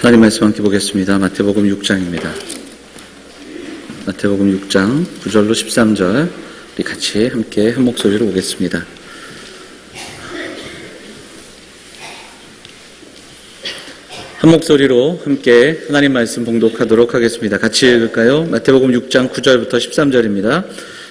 하나님 말씀 함께 보겠습니다. 마태복음 6장입니다. 마태복음 6장 9절로 13절 우리 같이 함께 한 목소리로 보겠습니다. 한 목소리로 함께 하나님 말씀 봉독하도록 하겠습니다. 같이 읽을까요? 마태복음 6장 9절부터 13절입니다.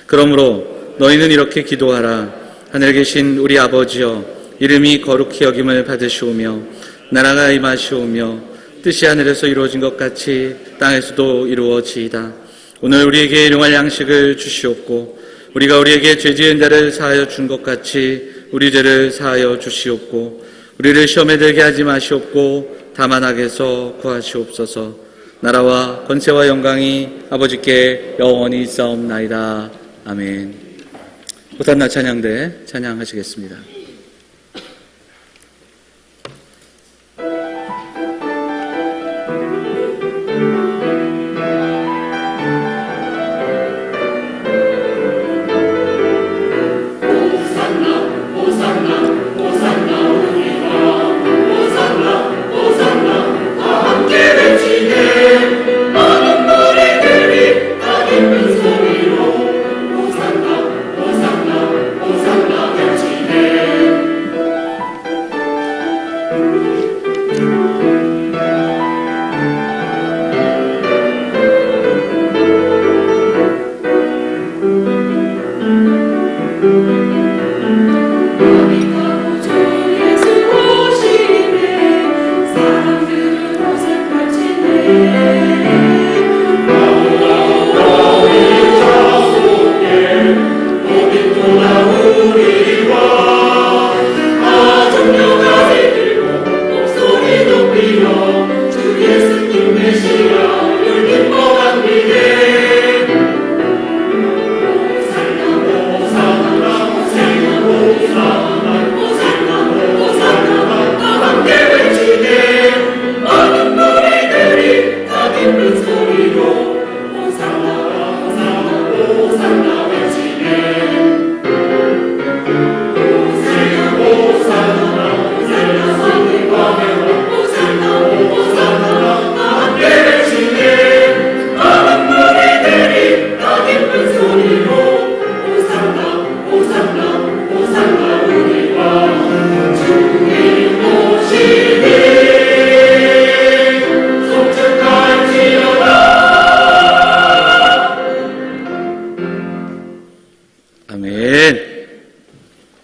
그러므로 너희는 이렇게 기도하라. 하늘에 계신 우리 아버지여, 이름이 거룩히 여김을 받으시오며 나라가 임하시오며 뜻이 하늘에서 이루어진 것 같이 땅에서도 이루어지이다. 오늘 우리에게 일용할 양식을 주시옵고 우리가 우리에게 죄 지은 자를 사하여 준 것 같이 우리 죄를 사하여 주시옵고 우리를 시험에 들게 하지 마시옵고 다만 악에서 구하시옵소서. 나라와 권세와 영광이 아버지께 영원히 있사옵나이다. 아멘. 호산나 찬양대 찬양하시겠습니다.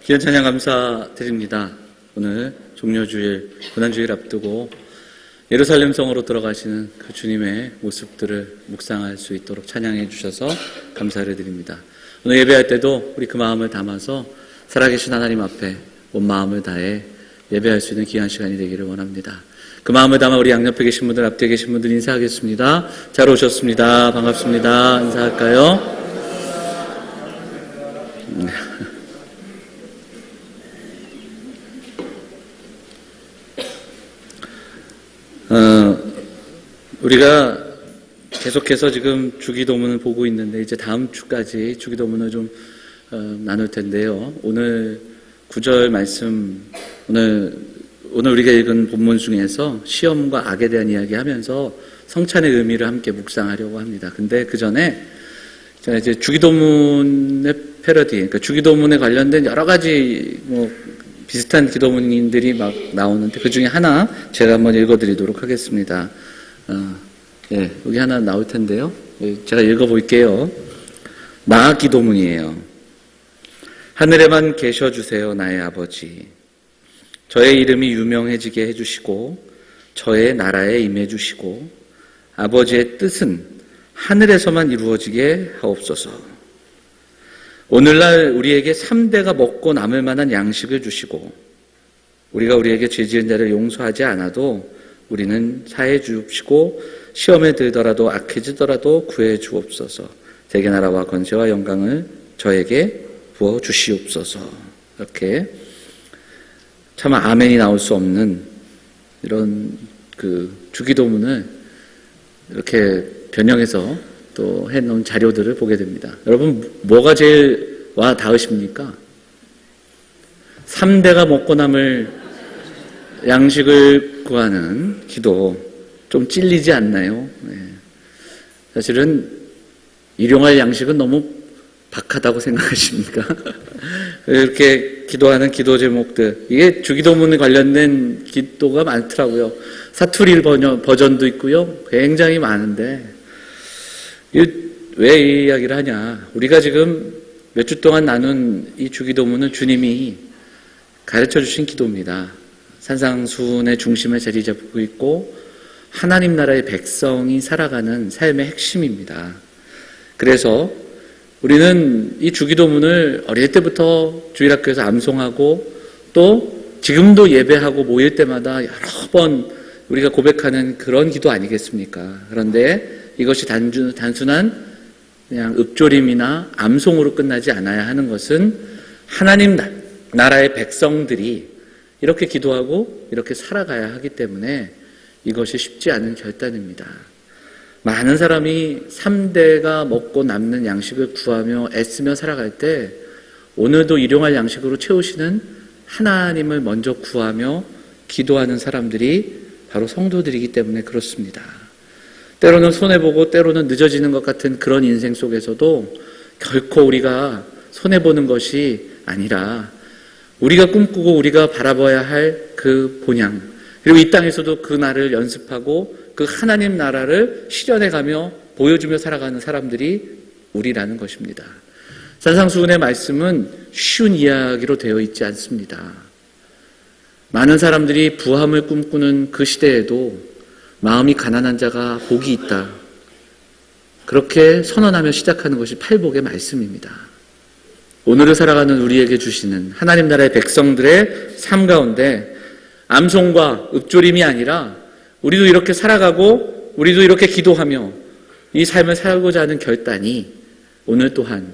귀한 찬양 감사드립니다. 오늘 종려주일, 고난주일 앞두고 예루살렘 성으로 들어가시는 그 주님의 모습들을 묵상할 수 있도록 찬양해 주셔서 감사를 드립니다. 오늘 예배할 때도 우리 그 마음을 담아서 살아계신 하나님 앞에 온 마음을 다해 예배할 수 있는 귀한 시간이 되기를 원합니다. 그 마음을 담아 우리 양옆에 계신 분들, 앞뒤에 계신 분들 인사하겠습니다. 잘 오셨습니다. 반갑습니다. 인사할까요? 우리가 계속해서 지금 주기도문을 보고 있는데 이제 다음 주까지 주기도문을 좀 나눌 텐데요. 오늘 9절 말씀, 오늘 우리가 읽은 본문 중에서 시험과 악에 대한 이야기 하면서 성찬의 의미를 함께 묵상하려고 합니다. 근데 그 전에 이제 주기도문의 패러디, 그러니까 주기도문에 관련된 여러 가지 비슷한 기도문들이 막 나오는데 그 중에 하나 제가 한번 읽어드리도록 하겠습니다. 여기 하나 나올 텐데요. 제가 읽어볼게요. 나아 기도문이에요. 하늘에만 계셔주세요, 나의 아버지. 저의 이름이 유명해지게 해주시고 저의 나라에 임해주시고 아버지의 뜻은 하늘에서만 이루어지게 하옵소서. 오늘날 우리에게 3대가 먹고 남을 만한 양식을 주시고 우리가 우리에게 죄 지은 자를 용서하지 않아도 우리는 사해 주시고 시험에 들더라도 악해지더라도 구해 주옵소서. 대개 나라와 권세와 영광을 저에게 부어 주시옵소서. 이렇게 참 아멘이 나올 수 없는 이런 그 주기도문을 이렇게 변형해서 또 해놓은 자료들을 보게 됩니다. 여러분 뭐가 제일 와 닿으십니까? 3대가 먹고 남을 양식을 구하는 기도. 좀 찔리지 않나요? 네. 사실은 일용할 양식은 너무 박하다고 생각하십니까? 이렇게 기도하는 기도 제목들, 이게 주기도문에 관련된 기도가 많더라고요. 사투리 버전도 있고요. 굉장히 많은데 왜 이 이야기를 하냐? 우리가 지금 몇 주 동안 나눈 이 주기도문은 주님이 가르쳐 주신 기도입니다. 산상수훈의 중심에 자리 잡고 있고 하나님 나라의 백성이 살아가는 삶의 핵심입니다. 그래서 우리는 이 주기도문을 어릴 때부터 주일학교에서 암송하고 또 지금도 예배하고 모일 때마다 여러 번 우리가 고백하는 그런 기도 아니겠습니까? 그런데 이것이 단순한 그냥 읊조림이나 암송으로 끝나지 않아야 하는 것은 하나님 나라의 백성들이 이렇게 기도하고 이렇게 살아가야 하기 때문에 이것이 쉽지 않은 결단입니다. 많은 사람이 3대가 먹고 남는 양식을 구하며 애쓰며 살아갈 때 오늘도 일용할 양식으로 채우시는 하나님을 먼저 구하며 기도하는 사람들이 바로 성도들이기 때문에 그렇습니다. 때로는 손해보고 때로는 늦어지는 것 같은 그런 인생 속에서도 결코 우리가 손해보는 것이 아니라 우리가 꿈꾸고 우리가 바라봐야 할 그 본향, 그리고 이 땅에서도 그 날을 연습하고 그 하나님 나라를 실현해가며 보여주며 살아가는 사람들이 우리라는 것입니다. 산상수훈의 말씀은 쉬운 이야기로 되어 있지 않습니다. 많은 사람들이 부함을 꿈꾸는 그 시대에도 마음이 가난한 자가 복이 있다, 그렇게 선언하며 시작하는 것이 팔복의 말씀입니다. 오늘을 살아가는 우리에게 주시는 하나님 나라의 백성들의 삶 가운데 암송과 읊조림이 아니라 우리도 이렇게 살아가고 우리도 이렇게 기도하며 이 삶을 살고자 하는 결단이 오늘 또한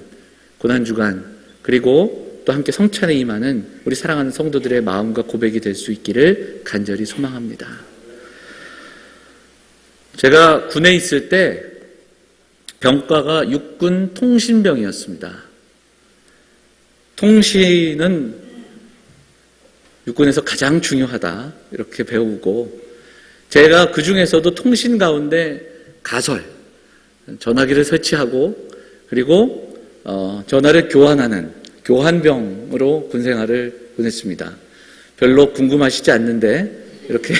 고난주간 그리고 또 함께 성찬에 임하는 우리 사랑하는 성도들의 마음과 고백이 될 수 있기를 간절히 소망합니다. 제가 군에 있을 때 병과가 육군 통신병이었습니다. 통신은 육군에서 가장 중요하다 이렇게 배우고, 제가 그 중에서도 통신 가운데 가설, 전화기를 설치하고 그리고 전화를 교환하는 교환병으로 군생활을 보냈습니다. 별로 궁금하시지 않는데 이렇게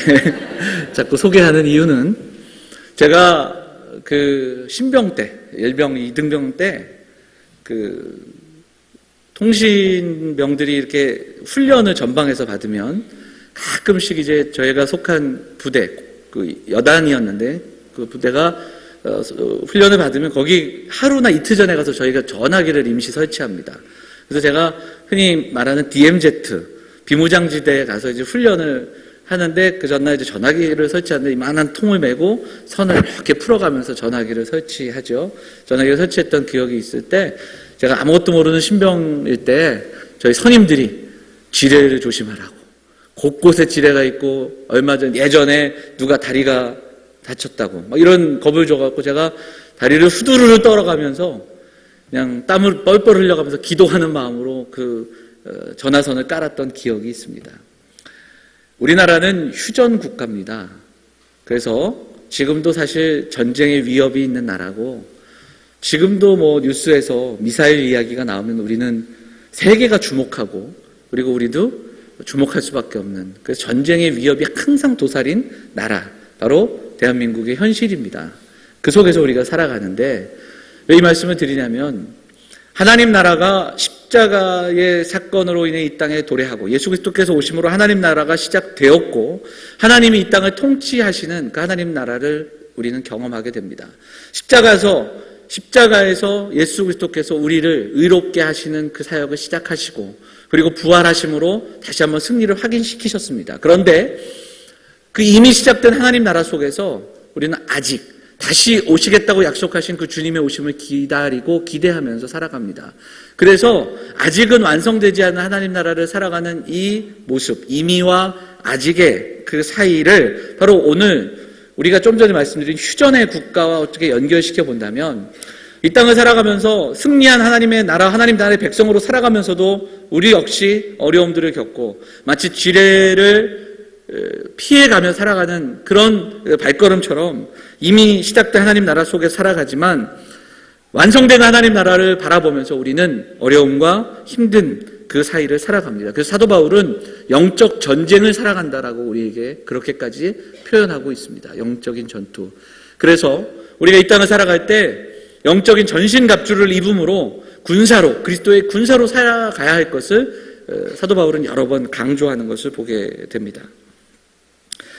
자꾸 소개하는 이유는, 제가 그 신병 때, 열병 2등병 때 그 통신병들이 이렇게 훈련을 전방에서 받으면 가끔씩 이제 저희가 속한 부대, 그 여단이었는데 그 부대가 훈련을 받으면 거기 하루나 이틀 전에 가서 저희가 전화기를 임시 설치합니다. 그래서 제가 흔히 말하는 DMZ 비무장지대에 가서 이제 훈련을 하는데 그 전날 이제 전화기를 설치하는데 이만한 통을 메고 선을 이렇게 풀어가면서 전화기를 설치하죠. 전화기를 설치했던 기억이 있을 때 제가 아무것도 모르는 신병일 때 저희 선임들이 지뢰를 조심하라고, 곳곳에 지뢰가 있고 얼마 전 예전에 누가 다리가 다쳤다고 막 이런 겁을 줘갖고 제가 다리를 후두루루 떨어가면서 그냥 땀을 뻘뻘 흘려가면서 기도하는 마음으로 그 전화선을 깔았던 기억이 있습니다. 우리나라는 휴전 국가입니다. 그래서 지금도 사실 전쟁의 위협이 있는 나라고, 지금도 뭐 뉴스에서 미사일 이야기가 나오면 우리는 세계가 주목하고 그리고 우리도 주목할 수밖에 없는, 그래서 전쟁의 위협이 항상 도사린 나라, 바로 대한민국의 현실입니다. 그 속에서 우리가 살아가는데 왜 이 말씀을 드리냐면, 하나님 나라가 십자가의 사건으로 인해 이 땅에 도래하고 예수 그리스도께서 오심으로 하나님 나라가 시작되었고 하나님이 이 땅을 통치하시는 그 하나님 나라를 우리는 경험하게 됩니다. 십자가에서 예수 그리스도께서 우리를 의롭게 하시는 그 사역을 시작하시고 그리고 부활하심으로 다시 한번 승리를 확인시키셨습니다. 그런데 그 이미 시작된 하나님 나라 속에서 우리는 아직 다시 오시겠다고 약속하신 그 주님의 오심을 기다리고 기대하면서 살아갑니다. 그래서 아직은 완성되지 않은 하나님 나라를 살아가는 이 모습, 이미와 아직의 그 사이를 바로 오늘 우리가 좀 전에 말씀드린 휴전의 국가와 어떻게 연결시켜 본다면, 이 땅을 살아가면서 승리한 하나님의 나라, 하나님 나라의 백성으로 살아가면서도 우리 역시 어려움들을 겪고 마치 지뢰를 피해가며 살아가는 그런 발걸음처럼 이미 시작된 하나님 나라 속에 살아가지만 완성된 하나님 나라를 바라보면서 우리는 어려움과 힘든 그 사이를 살아갑니다. 그래서 사도 바울은 영적 전쟁을 살아간다라고 우리에게 그렇게까지 표현하고 있습니다. 영적인 전투. 그래서 우리가 이 땅을 살아갈 때 영적인 전신갑주를 입음으로 군사로, 그리스도의 군사로 살아가야 할 것을 사도 바울은 여러 번 강조하는 것을 보게 됩니다.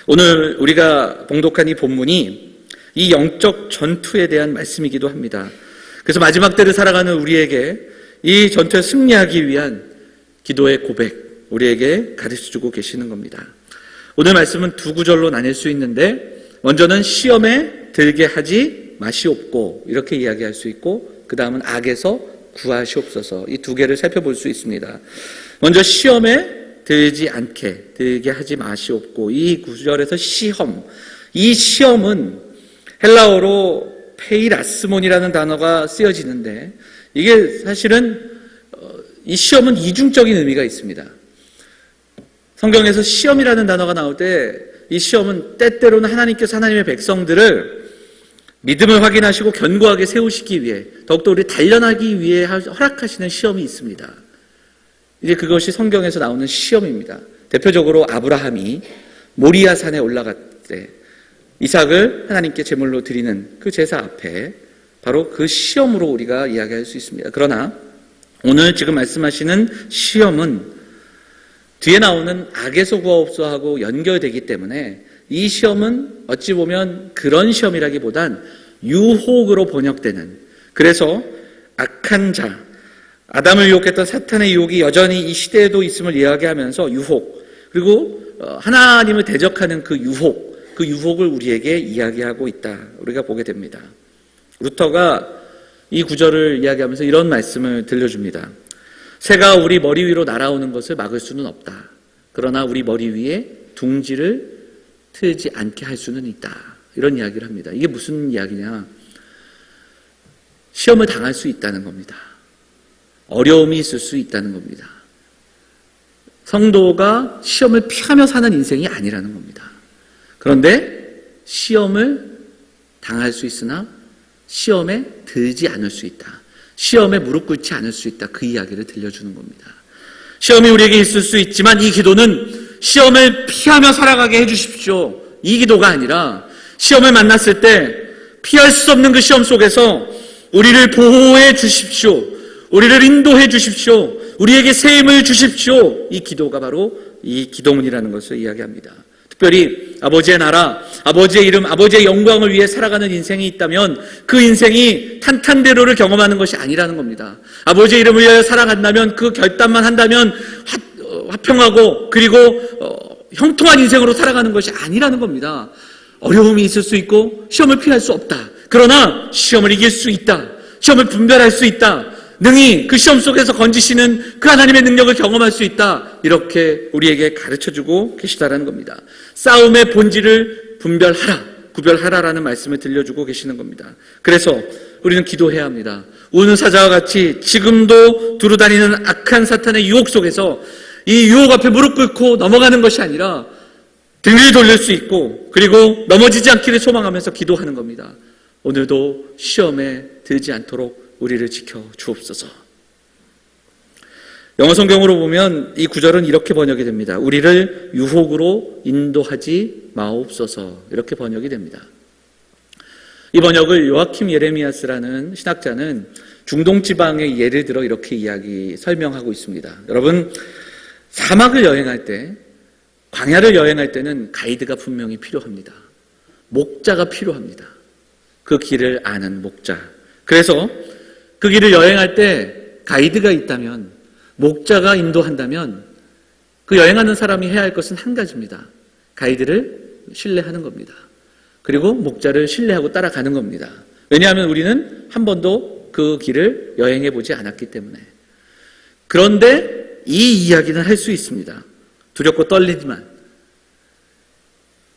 오늘 우리가 봉독한 이 본문이 이 영적 전투에 대한 말씀이기도 합니다. 그래서 마지막 때를 살아가는 우리에게 이 전투에 승리하기 위한 기도의 고백, 우리에게 가르쳐주고 계시는 겁니다. 오늘 말씀은 두 구절로 나뉠 수 있는데 먼저는 시험에 들게 하지 마시옵고 이렇게 이야기할 수 있고 그 다음은 악에서 구하시옵소서 이 두 개를 살펴볼 수 있습니다. 먼저 시험에 들지 않게 들게 하지 마시옵고 이 구절에서 시험, 이 시험은 헬라어로 페이라스몬이라는 단어가 쓰여지는데 이게 사실은 이 시험은 이중적인 의미가 있습니다. 성경에서 시험이라는 단어가 나올 때 이 시험은 때때로는 하나님께서 하나님의 백성들을 믿음을 확인하시고 견고하게 세우시기 위해 더욱더 우리 단련하기 위해 허락하시는 시험이 있습니다. 이제 그것이 성경에서 나오는 시험입니다. 대표적으로 아브라함이 모리아 산에 올라갈 때 이삭을 하나님께 제물로 드리는 그 제사 앞에 바로 그 시험으로 우리가 이야기할 수 있습니다. 그러나 오늘 지금 말씀하시는 시험은 뒤에 나오는 악에서 구하옵소서하고 연결되기 때문에 이 시험은 어찌 보면 그런 시험이라기보단 유혹으로 번역되는, 그래서 악한 자, 아담을 유혹했던 사탄의 유혹이 여전히 이 시대에도 있음을 이야기하면서 유혹, 그리고 하나님을 대적하는 그 유혹을 우리에게 이야기하고 있다, 우리가 보게 됩니다. 루터가 이 구절을 이야기하면서 이런 말씀을 들려줍니다. 새가 우리 머리 위로 날아오는 것을 막을 수는 없다. 그러나 우리 머리 위에 둥지를 틀지 않게 할 수는 있다. 이런 이야기를 합니다. 이게 무슨 이야기냐? 시험을 당할 수 있다는 겁니다. 어려움이 있을 수 있다는 겁니다. 성도가 시험을 피하며 사는 인생이 아니라는 겁니다. 그런데 시험을 당할 수 있으나 시험에 들지 않을 수 있다. 시험에 무릎 꿇지 않을 수 있다. 그 이야기를 들려주는 겁니다. 시험이 우리에게 있을 수 있지만 이 기도는 시험을 피하며 살아가게 해주십시오. 이 기도가 아니라 시험을 만났을 때 피할 수 없는 그 시험 속에서 우리를 보호해 주십시오. 우리를 인도해 주십시오. 우리에게 새 힘을 주십시오. 이 기도가 바로 이 기도문이라는 것을 이야기합니다. 특별히 아버지의 나라, 아버지의 이름, 아버지의 영광을 위해 살아가는 인생이 있다면 그 인생이 탄탄대로를 경험하는 것이 아니라는 겁니다. 아버지의 이름을 위해 살아간다면 그 결단만 한다면 화평하고 그리고 형통한 인생으로 살아가는 것이 아니라는 겁니다. 어려움이 있을 수 있고 시험을 피할 수 없다. 그러나 시험을 이길 수 있다. 시험을 분별할 수 있다. 능히 그 시험 속에서 건지시는 그 하나님의 능력을 경험할 수 있다. 이렇게 우리에게 가르쳐주고 계시다라는 겁니다. 싸움의 본질을 구별하라라는 말씀을 들려주고 계시는 겁니다. 그래서 우리는 기도해야 합니다. 우는 사자와 같이 지금도 두루다니는 악한 사탄의 유혹 속에서 이 유혹 앞에 무릎 꿇고 넘어가는 것이 아니라 등을 돌릴 수 있고 그리고 넘어지지 않기를 소망하면서 기도하는 겁니다. 오늘도 시험에 들지 않도록 우리를 지켜 주옵소서. 영어 성경으로 보면 이 구절은 이렇게 번역이 됩니다. 우리를 유혹으로 인도하지 마옵소서. 이렇게 번역이 됩니다. 이 번역을 요아킴 예레미야스라는 신학자는 중동 지방의 예를 들어 이렇게 설명하고 있습니다. 여러분, 사막을 여행할 때, 광야를 여행할 때는 가이드가 분명히 필요합니다. 목자가 필요합니다. 그 길을 아는 목자. 그래서 그 길을 여행할 때 가이드가 있다면, 목자가 인도한다면 그 여행하는 사람이 해야 할 것은 한 가지입니다. 가이드를 신뢰하는 겁니다. 그리고 목자를 신뢰하고 따라가는 겁니다. 왜냐하면 우리는 한 번도 그 길을 여행해 보지 않았기 때문에. 그런데 이 이야기는 할 수 있습니다. 두렵고 떨리지만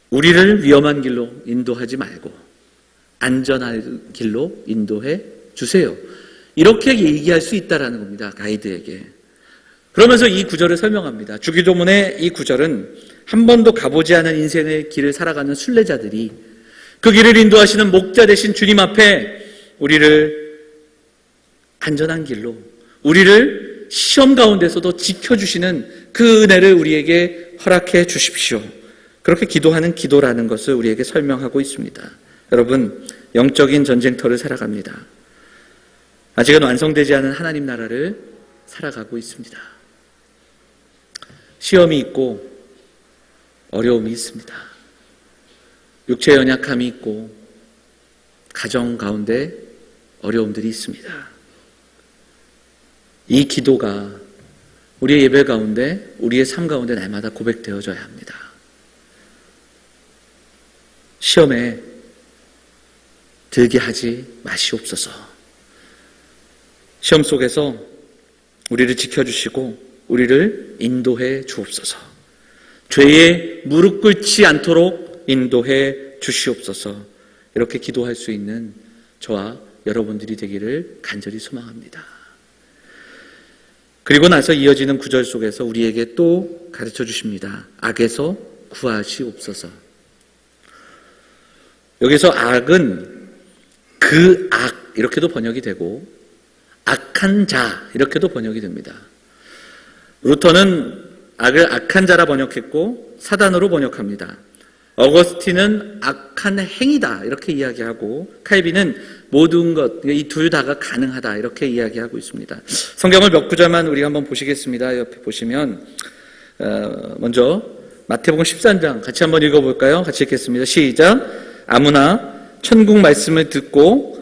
우리를 위험한 길로 인도하지 말고 안전한 길로 인도해 주세요. 이렇게 얘기할 수 있다라는 겁니다. 가이드에게. 그러면서 이 구절을 설명합니다. 주기도문의 이 구절은 한 번도 가보지 않은 인생의 길을 살아가는 순례자들이 그 길을 인도하시는 목자 되신 주님 앞에 우리를 안전한 길로, 우리를 시험 가운데서도 지켜주시는 그 은혜를 우리에게 허락해 주십시오. 그렇게 기도하는 기도라는 것을 우리에게 설명하고 있습니다. 여러분, 영적인 전쟁터를 살아갑니다. 아직은 완성되지 않은 하나님 나라를 살아가고 있습니다. 시험이 있고 어려움이 있습니다. 육체의 연약함이 있고 가정 가운데 어려움들이 있습니다. 이 기도가 우리의 예배 가운데, 우리의 삶 가운데 날마다 고백되어져야 합니다. 시험에 들게 하지 마시옵소서. 시험 속에서 우리를 지켜주시고 우리를 인도해 주옵소서. 죄에 무릎 꿇지 않도록 인도해 주시옵소서. 이렇게 기도할 수 있는 저와 여러분들이 되기를 간절히 소망합니다. 그리고 나서 이어지는 구절 속에서 우리에게 또 가르쳐 주십니다. 악에서 구하시옵소서. 여기서 악은 그 악 이렇게도 번역이 되고 악한 자 이렇게도 번역이 됩니다. 루터는 악을 악한 자라 번역했고 사단으로 번역합니다. 어거스틴은 악한 행위다 이렇게 이야기하고 칼빈은 모든 것, 이 둘 다가 가능하다 이렇게 이야기하고 있습니다. 성경을 몇 구절만 우리가 한번 보시겠습니다. 옆에 보시면 먼저 마태복음 13장 같이 한번 읽어볼까요? 같이 읽겠습니다. 시작. 아무나 천국 말씀을 듣고,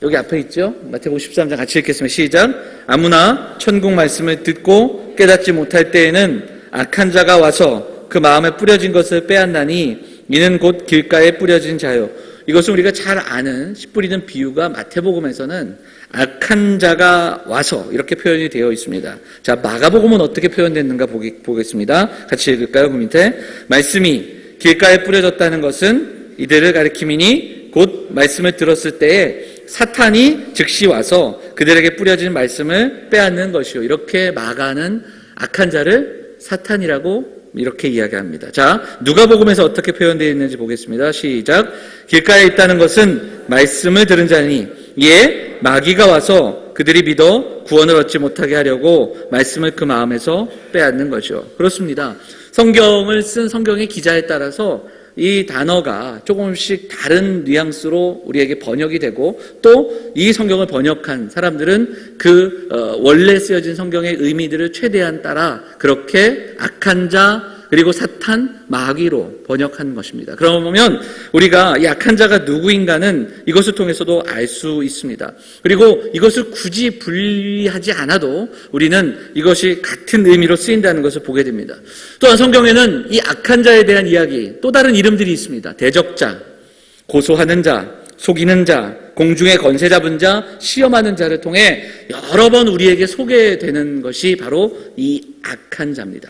여기 앞에 있죠? 마태복음 13장 같이 읽겠습니다. 시작. 아무나 천국 말씀을 듣고 깨닫지 못할 때에는 악한 자가 와서 그 마음에 뿌려진 것을 빼앗나니 이는 곧 길가에 뿌려진 자요. 이것은 우리가 잘 아는 씨 뿌리는 비유가 마태복음에서는 악한 자가 와서 이렇게 표현이 되어 있습니다. 자, 마가복음은 어떻게 표현됐는가 보겠습니다. 같이 읽을까요? 그 밑에 말씀이 길가에 뿌려졌다는 것은 이들을 가리킴이니 곧 말씀을 들었을 때에 사탄이 즉시 와서 그들에게 뿌려진 말씀을 빼앗는 것이요. 이렇게 마가는 악한 자를 사탄이라고 이렇게 이야기합니다. 자, 누가복음에서 어떻게 표현되어 있는지 보겠습니다. 시작. 길가에 있다는 것은 말씀을 들은 자니 이에 마귀가 와서 그들이 믿어 구원을 얻지 못하게 하려고 말씀을 그 마음에서 빼앗는 것이요. 그렇습니다. 성경을 쓴 성경의 기자에 따라서 이 단어가 조금씩 다른 뉘앙스로 우리에게 번역이 되고 또 이 성경을 번역한 사람들은 그 원래 쓰여진 성경의 의미들을 최대한 따라 그렇게 악한 자 그리고 사탄, 마귀로 번역한 것입니다. 그러면 우리가 이 악한 자가 누구인가는 이것을 통해서도 알 수 있습니다. 그리고 이것을 굳이 분리하지 않아도 우리는 이것이 같은 의미로 쓰인다는 것을 보게 됩니다. 또한 성경에는 이 악한 자에 대한 이야기, 또 다른 이름들이 있습니다. 대적자, 고소하는 자, 속이는 자, 공중의 권세 잡은 자, 시험하는 자를 통해 여러 번 우리에게 소개되는 것이 바로 이 악한 자입니다.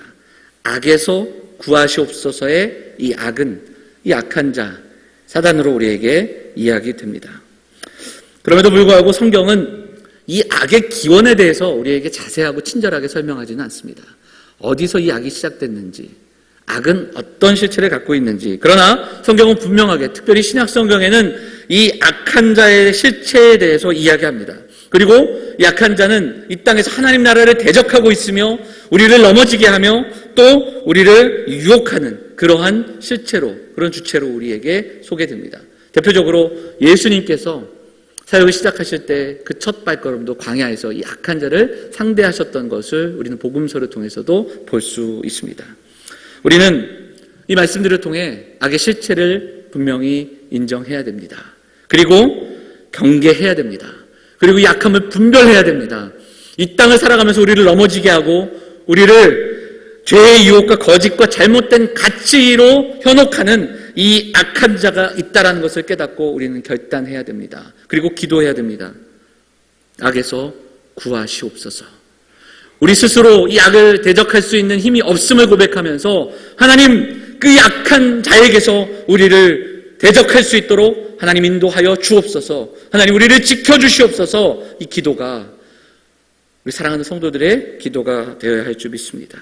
악에서 구하시옵소서의 이 악은 이 악한 자, 사단으로 우리에게 이야기됩니다. 그럼에도 불구하고 성경은 이 악의 기원에 대해서 우리에게 자세하고 친절하게 설명하지는 않습니다. 어디서 이 악이 시작됐는지, 악은 어떤 실체를 갖고 있는지. 그러나 성경은 분명하게, 특별히 신약 성경에는 이 악한 자의 실체에 대해서 이야기합니다. 그리고 이 악한 자는 이 땅에서 하나님 나라를 대적하고 있으며 우리를 넘어지게 하며 또 우리를 유혹하는 그러한 실체로, 그런 주체로 우리에게 소개됩니다. 대표적으로 예수님께서 사역을 시작하실 때 그 첫 발걸음도 광야에서 이 악한 자를 상대하셨던 것을 우리는 복음서를 통해서도 볼 수 있습니다. 우리는 이 말씀들을 통해 악의 실체를 분명히 인정해야 됩니다. 그리고 경계해야 됩니다. 그리고 이 악함을 분별해야 됩니다. 이 땅을 살아가면서 우리를 넘어지게 하고 우리를 죄의 유혹과 거짓과 잘못된 가치로 현혹하는 이 악한 자가 있다는 것을 깨닫고 우리는 결단해야 됩니다. 그리고 기도해야 됩니다. 악에서 구하시옵소서. 우리 스스로 이 악을 대적할 수 있는 힘이 없음을 고백하면서 하나님 그 약한 자에게서 우리를 대적할 수 있도록 하나님 인도하여 주옵소서. 하나님 우리를 지켜주시옵소서. 이 기도가 우리 사랑하는 성도들의 기도가 되어야 할 줄 믿습니다.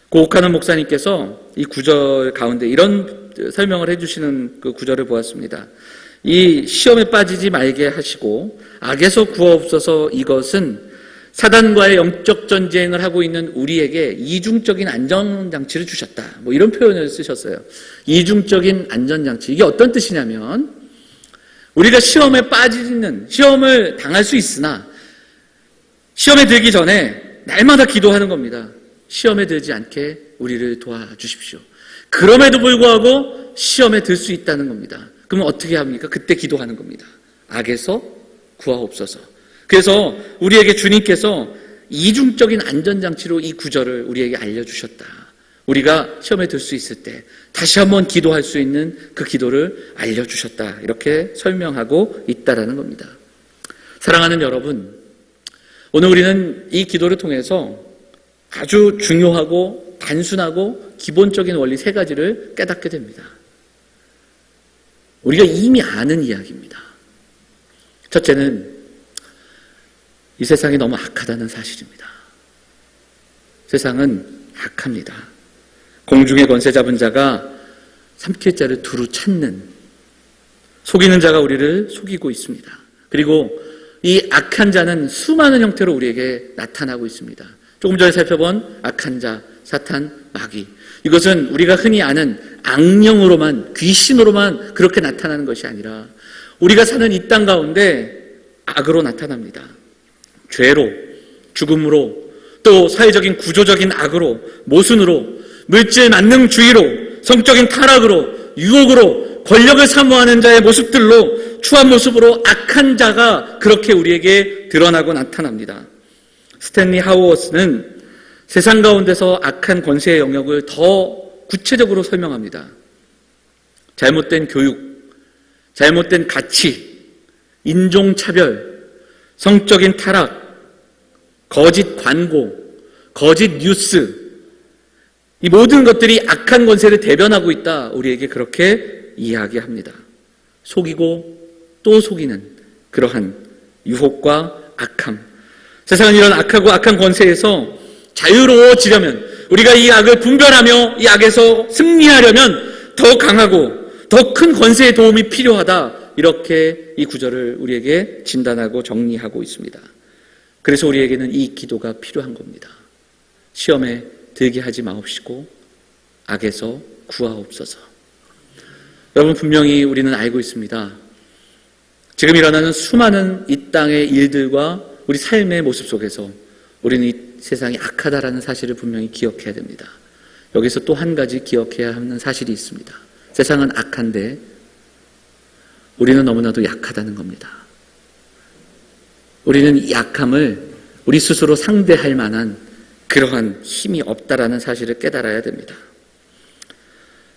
고옥하는 목사님께서 이 구절 가운데 이런 설명을 해주시는 그 구절을 보았습니다. 이 시험에 빠지지 말게 하시고 악에서 구하옵소서. 이것은 사단과의 영적 전쟁을 하고 있는 우리에게 이중적인 안전장치를 주셨다. 뭐 이런 표현을 쓰셨어요. 이중적인 안전장치. 이게 어떤 뜻이냐면 우리가 시험에 빠지는, 시험을 당할 수 있으나 시험에 들기 전에 날마다 기도하는 겁니다. 시험에 들지 않게 우리를 도와주십시오. 그럼에도 불구하고 시험에 들 수 있다는 겁니다. 그러면 어떻게 합니까? 그때 기도하는 겁니다. 악에서 구하옵소서. 그래서 우리에게 주님께서 이중적인 안전장치로 이 구절을 우리에게 알려주셨다. 우리가 시험에 들 수 있을 때 다시 한번 기도할 수 있는 그 기도를 알려주셨다. 이렇게 설명하고 있다라는 겁니다. 사랑하는 여러분, 오늘 우리는 이 기도를 통해서 아주 중요하고 단순하고 기본적인 원리 3가지를 깨닫게 됩니다. 우리가 이미 아는 이야기입니다. 첫째는 이 세상이 너무 악하다는 사실입니다. 세상은 악합니다. 공중의 권세 잡은 자가 삼킬 자를 두루 찾는, 속이는 자가 우리를 속이고 있습니다. 그리고 이 악한 자는 수많은 형태로 우리에게 나타나고 있습니다. 조금 전에 살펴본 악한 자, 사탄, 마귀. 이것은 우리가 흔히 아는 악령으로만, 귀신으로만 그렇게 나타나는 것이 아니라 우리가 사는 이 땅 가운데 악으로 나타납니다. 죄로, 죽음으로, 또 사회적인 구조적인 악으로, 모순으로, 물질 만능주의로, 성적인 타락으로, 유혹으로, 권력을 사모하는 자의 모습들로, 추한 모습으로 악한 자가 그렇게 우리에게 드러나고 나타납니다. 스탠리 하우어스는 세상 가운데서 악한 권세의 영역을 더 구체적으로 설명합니다. 잘못된 교육, 잘못된 가치, 인종차별, 성적인 타락, 거짓 광고, 거짓 뉴스, 이 모든 것들이 악한 권세를 대변하고 있다. 우리에게 그렇게 이야기합니다. 속이고 또 속이는 그러한 유혹과 악함. 세상은 이런 악하고 악한 권세에서 자유로워지려면, 우리가 이 악을 분별하며 이 악에서 승리하려면 더 강하고 더 큰 권세의 도움이 필요하다. 이렇게 이 구절을 우리에게 진단하고 정리하고 있습니다. 그래서 우리에게는 이 기도가 필요한 겁니다. 시험에 들게 하지 마옵시고 악에서 구하옵소서. 여러분, 분명히 우리는 알고 있습니다. 지금 일어나는 수많은 이 땅의 일들과 우리 삶의 모습 속에서 우리는 이 세상이 악하다라는 사실을 분명히 기억해야 됩니다. 여기서 또 한 가지 기억해야 하는 사실이 있습니다. 세상은 악한데 우리는 너무나도 약하다는 겁니다. 우리는 이 약함을 우리 스스로 상대할 만한 그러한 힘이 없다라는 사실을 깨달아야 됩니다.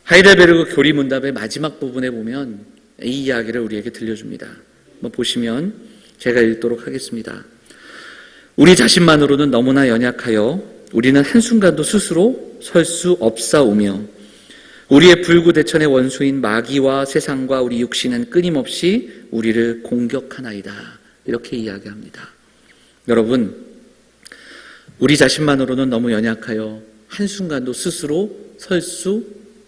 하이델베르그 교리문답의 마지막 부분에 보면 이 이야기를 우리에게 들려줍니다. 한번 보시면 제가 읽도록 하겠습니다. 우리 자신만으로는 너무나 연약하여 우리는 한순간도 스스로 설 수 없사오며 우리의 불구대천의 원수인 마귀와 세상과 우리 육신은 끊임없이 우리를 공격하나이다. 이렇게 이야기합니다. 여러분, 우리 자신만으로는 너무 연약하여 한순간도 스스로 설 수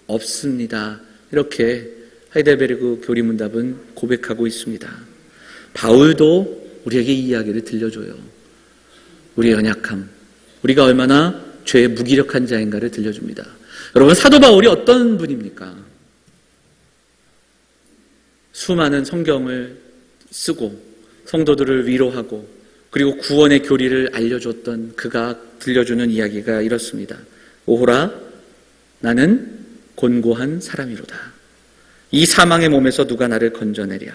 없습니다. 이렇게 하이델베르그 교리문답은 고백하고 있습니다. 바울도 우리에게 이 이야기를 들려줘요. 우리의 연약함, 우리가 얼마나 죄에 무기력한 자인가를 들려줍니다. 여러분, 사도 바울이 어떤 분입니까? 수많은 성경을 쓰고 성도들을 위로하고 그리고 구원의 교리를 알려줬던 그가 들려주는 이야기가 이렇습니다. 오호라, 나는 곤고한 사람이로다. 이 사망의 몸에서 누가 나를 건져내랴.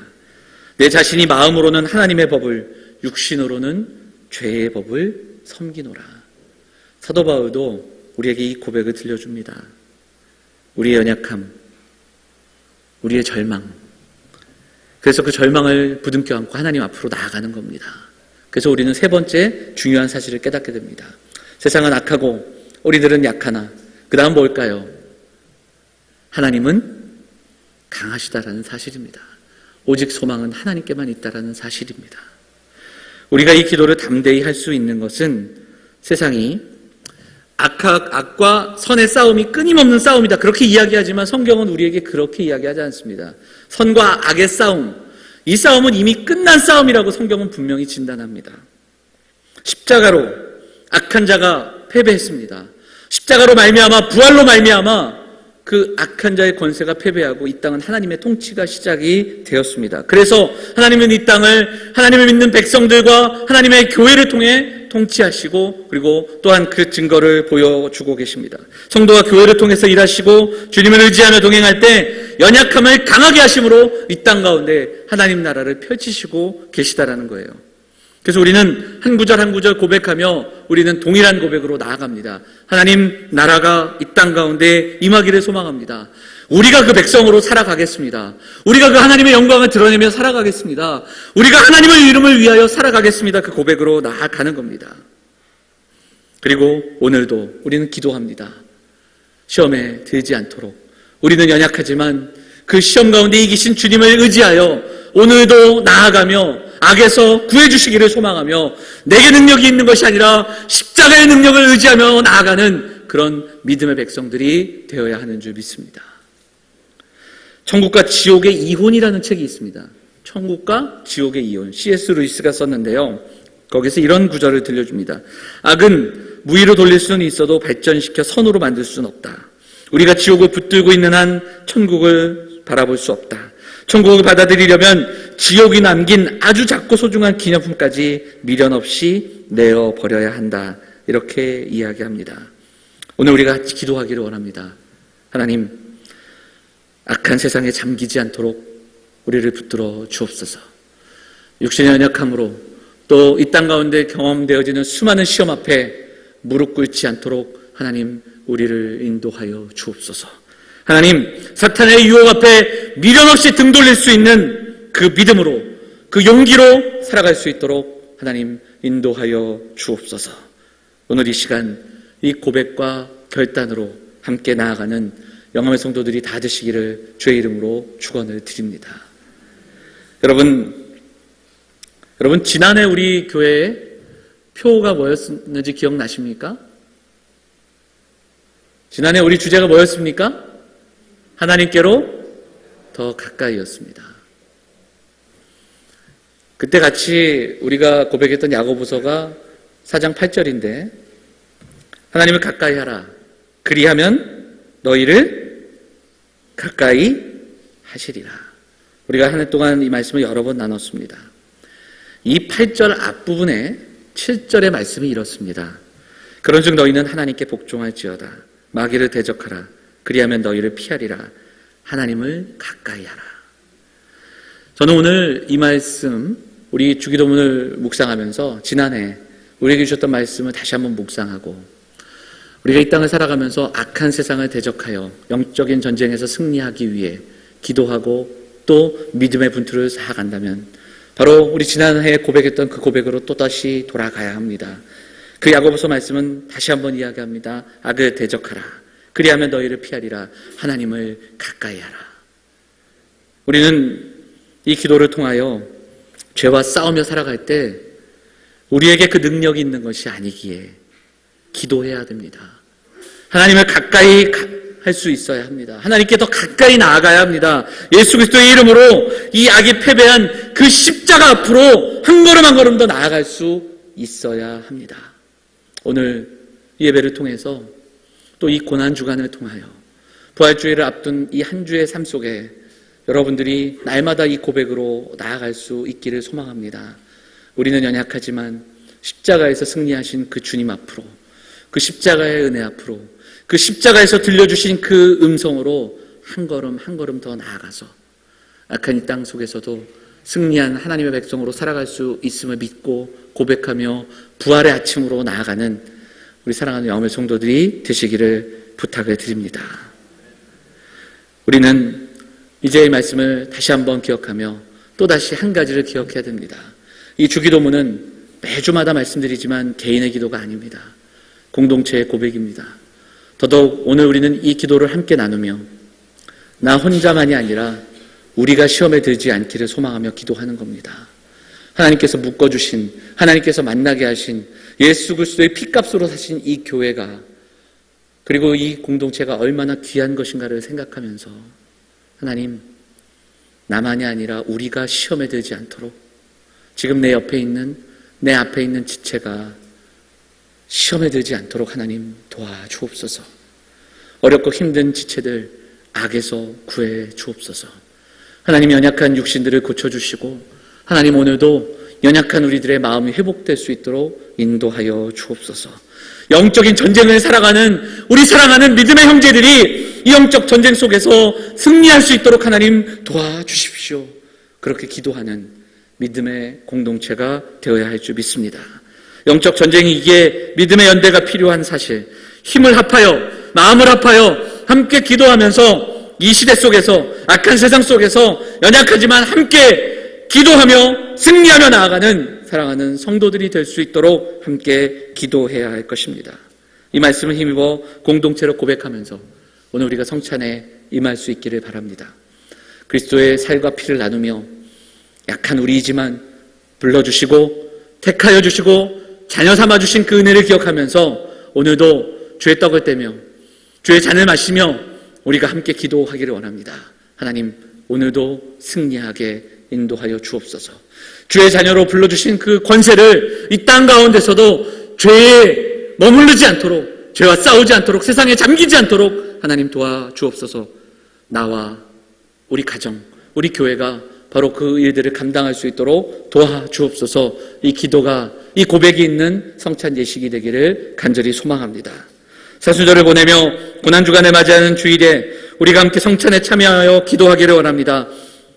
내 자신이 마음으로는 하나님의 법을, 육신으로는 죄의 법을 섬기노라. 사도 바울도 우리에게 이 고백을 들려줍니다. 우리의 연약함, 우리의 절망. 그래서 그 절망을 부둥켜 안고 하나님 앞으로 나아가는 겁니다. 그래서 우리는 세 번째 중요한 사실을 깨닫게 됩니다. 세상은 악하고 우리들은 약하나 그 다음 뭘까요? 하나님은 강하시다라는 사실입니다. 오직 소망은 하나님께만 있다라는 사실입니다. 우리가 이 기도를 담대히 할 수 있는 것은 세상이 악과 선의 싸움이 끊임없는 싸움이다. 그렇게 이야기하지만 성경은 우리에게 그렇게 이야기하지 않습니다. 선과 악의 싸움, 이 싸움은 이미 끝난 싸움이라고 성경은 분명히 진단합니다. 십자가로 악한 자가 패배했습니다. 십자가로 말미암아, 부활로 말미암아 그 악한 자의 권세가 패배하고 이 땅은 하나님의 통치가 시작이 되었습니다. 그래서 하나님은 이 땅을 하나님을 믿는 백성들과 하나님의 교회를 통해 통치하시고 그리고 또한 그 증거를 보여주고 계십니다. 성도가 교회를 통해서 일하시고 주님을 의지하며 동행할 때 연약함을 강하게 하심으로 이 땅 가운데 하나님 나라를 펼치시고 계시다라는 거예요. 그래서 우리는 한 구절 한 구절 고백하며 우리는 동일한 고백으로 나아갑니다. 하나님 나라가 이 땅 가운데 임하기를 소망합니다. 우리가 그 백성으로 살아가겠습니다. 우리가 그 하나님의 영광을 드러내며 살아가겠습니다. 우리가 하나님의 이름을 위하여 살아가겠습니다. 그 고백으로 나아가는 겁니다. 그리고 오늘도 우리는 기도합니다. 시험에 들지 않도록. 우리는 연약하지만 그 시험 가운데 이기신 주님을 의지하여 오늘도 나아가며 악에서 구해주시기를 소망하며 내게 능력이 있는 것이 아니라 십자가의 능력을 의지하며 나아가는 그런 믿음의 백성들이 되어야 하는 줄 믿습니다. 천국과 지옥의 이혼이라는 책이 있습니다. 천국과 지옥의 이혼. C.S. 루이스가 썼는데요. 거기서 이런 구절을 들려줍니다. 악은 무의로 돌릴 수는 있어도 발전시켜 선으로 만들 수는 없다. 우리가 지옥을 붙들고 있는 한 천국을 바라볼 수 없다. 천국을 받아들이려면 지옥이 남긴 아주 작고 소중한 기념품까지 미련 없이 내어버려야 한다. 이렇게 이야기합니다. 오늘 우리가 같이 기도하기를 원합니다. 하나님, 악한 세상에 잠기지 않도록 우리를 붙들어 주옵소서. 육신의 연약함으로 또 이 땅 가운데 경험되어지는 수많은 시험 앞에 무릎 꿇지 않도록 하나님 우리를 인도하여 주옵소서. 하나님, 사탄의 유혹 앞에 미련 없이 등 돌릴 수 있는 그 믿음으로, 그 용기로 살아갈 수 있도록 하나님 인도하여 주옵소서. 오늘 이 시간 이 고백과 결단으로 함께 나아가는 영암의 성도들이 다 되시기를 주의 이름으로 축원을 드립니다. 여러분 지난해 우리 교회에 표가 뭐였는지 기억나십니까? 지난해 우리 주제가 뭐였습니까? 하나님께로 더 가까이였습니다. 그때 같이 우리가 고백했던 야고보서가 4장 8절인데 하나님을 가까이 하라. 그리하면 너희를 가까이 하시리라. 우리가 한 해 동안 이 말씀을 여러 번 나눴습니다. 이 8절 앞부분에 7절의 말씀이 이렇습니다. 그런즉 너희는 하나님께 복종할지어다. 마귀를 대적하라. 그리하면 너희를 피하리라. 하나님을 가까이 하라. 저는 오늘 이 말씀, 우리 주기도문을 묵상하면서 지난해 우리에게 주셨던 말씀을 다시 한번 묵상하고 우리가 이 땅을 살아가면서 악한 세상을 대적하여 영적인 전쟁에서 승리하기 위해 기도하고 또 믿음의 분투를 쌓아간다면 바로 우리 지난해 고백했던 그 고백으로 또다시 돌아가야 합니다. 그 야고보서 말씀은 다시 한번 이야기합니다. 악을 대적하라. 그리하면 너희를 피하리라. 하나님을 가까이 하라. 우리는 이 기도를 통하여 죄와 싸우며 살아갈 때 우리에게 그 능력이 있는 것이 아니기에 기도해야 됩니다. 하나님을 가까이 할 수 있어야 합니다. 하나님께 더 가까이 나아가야 합니다. 예수 그리스도의 이름으로 이 악이 패배한 그 십자가 앞으로 한 걸음 한 걸음 더 나아갈 수 있어야 합니다. 오늘 이 예배를 통해서 또 이 고난주간을 통하여 부활주의를 앞둔 이 한 주의 삶 속에 여러분들이 날마다 이 고백으로 나아갈 수 있기를 소망합니다. 우리는 연약하지만 십자가에서 승리하신 그 주님 앞으로, 그 십자가의 은혜 앞으로, 그 십자가에서 들려주신 그 음성으로 한 걸음 한 걸음 더 나아가서 악한 이 땅 속에서도 승리한 하나님의 백성으로 살아갈 수 있음을 믿고 고백하며 부활의 아침으로 나아가는 우리 사랑하는 영암의 성도들이 되시기를 부탁을 드립니다. 우리는 이제 이 말씀을 다시 한번 기억하며 또다시 한 가지를 기억해야 됩니다. 이 주기도문은 매주마다 말씀드리지만 개인의 기도가 아닙니다. 공동체의 고백입니다. 더더욱 오늘 우리는 이 기도를 함께 나누며 나 혼자만이 아니라 우리가 시험에 들지 않기를 소망하며 기도하는 겁니다. 하나님께서 묶어주신, 하나님께서 만나게 하신 예수 그리스도의 피값으로 사신 이 교회가 그리고 이 공동체가 얼마나 귀한 것인가를 생각하면서 하나님, 나만이 아니라 우리가 시험에 들지 않도록 지금 내 앞에 있는 지체가 시험에 들지 않도록 하나님 도와주옵소서. 어렵고 힘든 지체들 악에서 구해 주옵소서. 하나님, 연약한 육신들을 고쳐주시고 하나님, 오늘도 연약한 우리들의 마음이 회복될 수 있도록 인도하여 주옵소서. 영적인 전쟁을 살아가는 우리 사랑하는 믿음의 형제들이 이 영적 전쟁 속에서 승리할 수 있도록 하나님 도와주십시오. 그렇게 기도하는 믿음의 공동체가 되어야 할 줄 믿습니다. 영적 전쟁이 이게 믿음의 연대가 필요한 사실, 힘을 합하여 마음을 합하여 함께 기도하면서 이 시대 속에서 악한 세상 속에서 연약하지만 함께 기도하며 승리하며 나아가는 사랑하는 성도들이 될 수 있도록 함께 기도해야 할 것입니다. 이 말씀을 힘입어 공동체로 고백하면서 오늘 우리가 성찬에 임할 수 있기를 바랍니다. 그리스도의 살과 피를 나누며 약한 우리이지만 불러주시고 택하여 주시고 자녀 삼아주신 그 은혜를 기억하면서 오늘도 주의 떡을 떼며 주의 잔을 마시며 우리가 함께 기도하기를 원합니다. 하나님, 오늘도 승리하게 인도하여 주옵소서. 주의 자녀로 불러주신 그 권세를 이 땅 가운데서도 죄에 머무르지 않도록, 죄와 싸우지 않도록, 세상에 잠기지 않도록 하나님 도와주옵소서. 나와 우리 가정, 우리 교회가 바로 그 일들을 감당할 수 있도록 도와주옵소서. 이 기도가, 이 고백이 있는 성찬 예식이 되기를 간절히 소망합니다. 사순절을 보내며 고난주간을 맞이하는 주일에 우리가 함께 성찬에 참여하여 기도하기를 원합니다.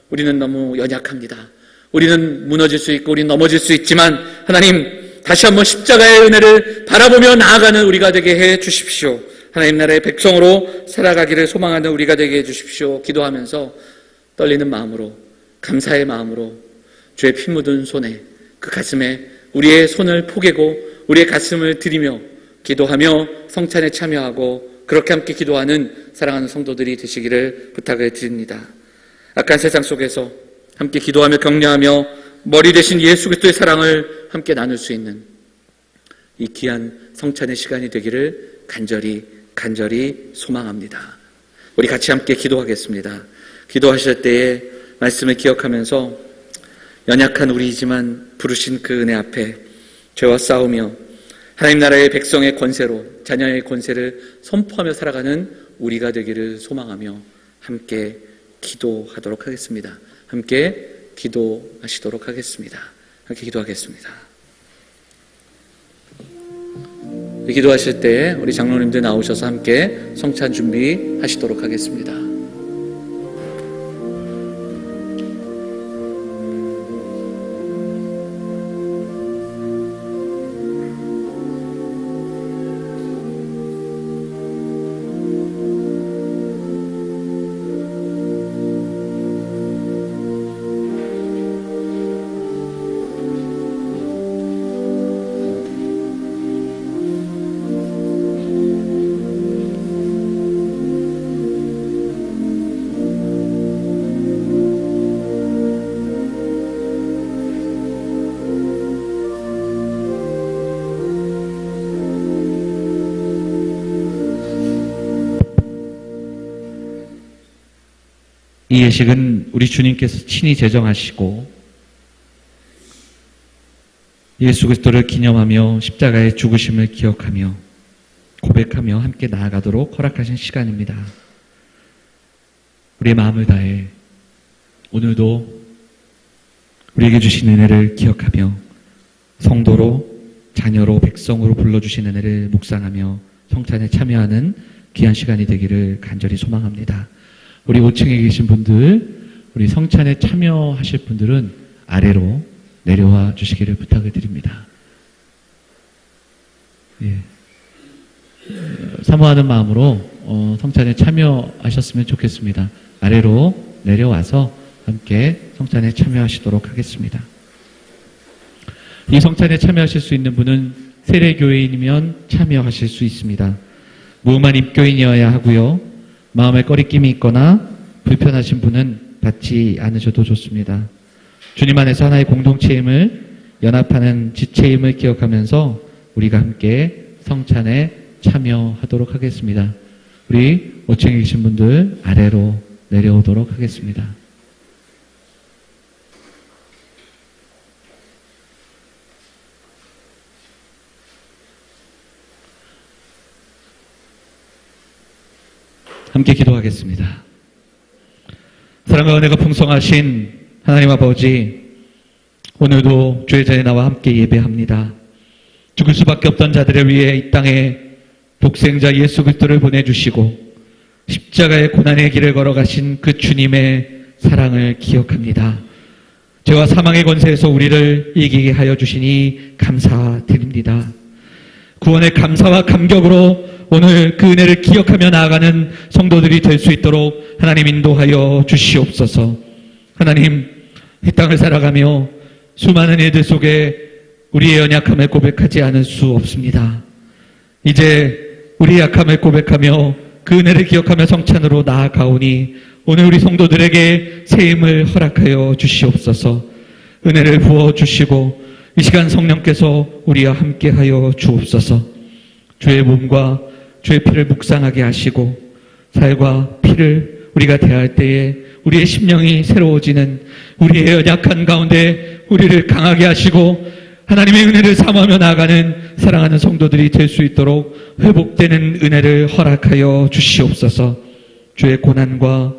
우리는 너무 연약합니다. 우리는 무너질 수 있고 우리는 넘어질 수 있지만 하나님, 다시 한번 십자가의 은혜를 바라보며 나아가는 우리가 되게 해 주십시오. 하나님 나라의 백성으로 살아가기를 소망하는 우리가 되게 해 주십시오. 기도하면서 떨리는 마음으로, 감사의 마음으로 주의 피 묻은 손에, 그 가슴에 우리의 손을 포개고 우리의 가슴을 들이며 기도하며 성찬에 참여하고 그렇게 함께 기도하는 사랑하는 성도들이 되시기를 부탁을 드립니다. 악한 세상 속에서 함께 기도하며 격려하며 머리 대신 예수 그리스도의 사랑을 함께 나눌 수 있는 이 귀한 성찬의 시간이 되기를 간절히 소망합니다. 우리 같이 함께 기도하겠습니다. 기도하실 때에 말씀을 기억하면서 연약한 우리이지만 부르신 그 은혜 앞에 죄와 싸우며 하나님 나라의 백성의 권세로, 자녀의 권세를 선포하며 살아가는 우리가 되기를 소망하며 함께 기도하도록 하겠습니다. 함께 기도하시도록 하겠습니다. 함께 기도하겠습니다. 기도하실 때 우리 장로님들 나오셔서 함께 성찬 준비하시도록 하겠습니다. 이 예식은 우리 주님께서 친히 제정하시고 예수 그리스도를 기념하며 십자가의 죽으심을 기억하며 고백하며 함께 나아가도록 허락하신 시간입니다. 우리의 마음을 다해 오늘도 우리에게 주신 은혜를 기억하며 성도로, 자녀로, 백성으로 불러주신 은혜를 묵상하며 성찬에 참여하는 귀한 시간이 되기를 간절히 소망합니다. 우리 5층에 계신 분들, 우리 성찬에 참여하실 분들은 아래로 내려와 주시기를 부탁을 드립니다. 예. 사모하는 마음으로 성찬에 참여하셨으면 좋겠습니다. 아래로 내려와서 함께 성찬에 참여하시도록 하겠습니다. 이 성찬에 참여하실 수 있는 분은 세례교회인이면 참여하실 수 있습니다. 무음한 입교인이어야 하고요. 마음에 꺼리낌이 있거나 불편하신 분은 받지 않으셔도 좋습니다. 주님 안에서 하나의 공동체임을, 연합하는 지체임을 기억하면서 우리가 함께 성찬에 참여하도록 하겠습니다. 우리 5층에 계신 분들 아래로 내려오도록 하겠습니다. 함께 기도하겠습니다. 사랑과 은혜가 풍성하신 하나님 아버지, 오늘도 주의 자리에 나와 함께 예배합니다. 죽을 수밖에 없던 자들을 위해 이 땅에 독생자 예수 그리스도를 보내주시고 십자가의 고난의 길을 걸어가신 그 주님의 사랑을 기억합니다. 죄와 사망의 권세에서 우리를 이기게 하여 주시니 감사드립니다. 구원의 감사와 감격으로 오늘 그 은혜를 기억하며 나아가는 성도들이 될 수 있도록 하나님 인도하여 주시옵소서. 하나님, 이 땅을 살아가며 수많은 일들 속에 우리의 연약함을 고백하지 않을 수 없습니다. 이제 우리의 약함을 고백하며 그 은혜를 기억하며 성찬으로 나아가오니 오늘 우리 성도들에게 새 힘을 허락하여 주시옵소서. 은혜를 부어주시고 이 시간 성령께서 우리와 함께하여 주옵소서. 주의 몸과 주의 피를 묵상하게 하시고 살과 피를 우리가 대할 때에 우리의 심령이 새로워지는, 우리의 연약한 가운데 우리를 강하게 하시고 하나님의 은혜를 사모하며 나아가는 사랑하는 성도들이 될 수 있도록 회복되는 은혜를 허락하여 주시옵소서. 주의 고난과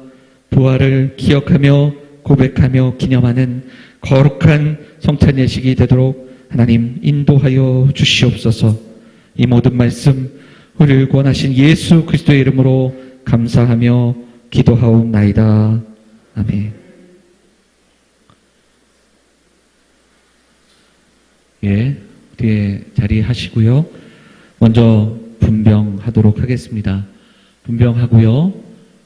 부활을 기억하며 고백하며 기념하는 거룩한 성찬 예식이 되도록 하나님 인도하여 주시옵소서. 이 모든 말씀 우리를 구원하신 예수 그리스도의 이름으로 감사하며 기도하옵나이다. 아멘. 예, 뒤에 자리하시고요. 먼저 분병하도록 하겠습니다. 분병하고요.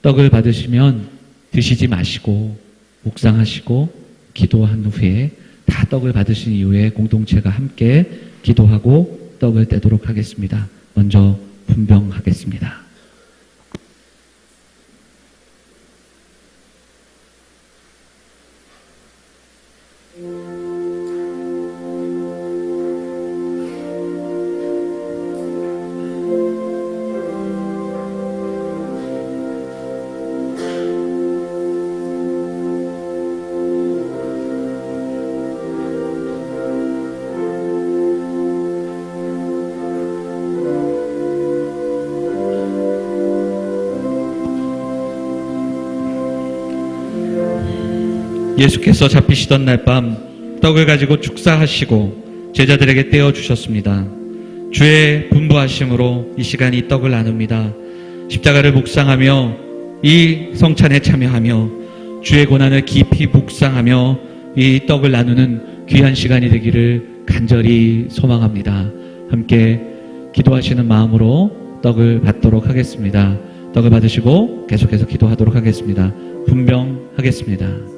떡을 받으시면 드시지 마시고 묵상하시고 기도한 후에 다 떡을 받으신 이후에 공동체가 함께 기도하고 떡을 떼도록 하겠습니다. 먼저 분병하겠습니다. 예수께서 잡히시던 날 밤 떡을 가지고 축사하시고 제자들에게 떼어주셨습니다. 주의 분부하심으로 이 시간 이 떡을 나눕니다. 십자가를 묵상하며 이 성찬에 참여하며 주의 고난을 깊이 묵상하며 이 떡을 나누는 귀한 시간이 되기를 간절히 소망합니다. 함께 기도하시는 마음으로 떡을 받도록 하겠습니다. 떡을 받으시고 계속해서 기도하도록 하겠습니다. 분병하겠습니다.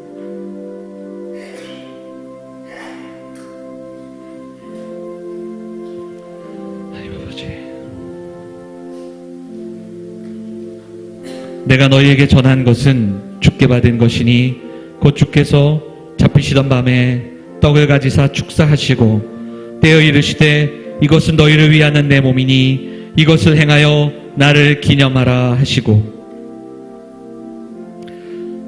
내가 너희에게 전한 것은 주께 받은 것이니 곧 주께서 잡히시던 밤에 떡을 가지사 축사하시고 떼어 이르시되 이것은 너희를 위하는 내 몸이니 이것을 행하여 나를 기념하라 하시고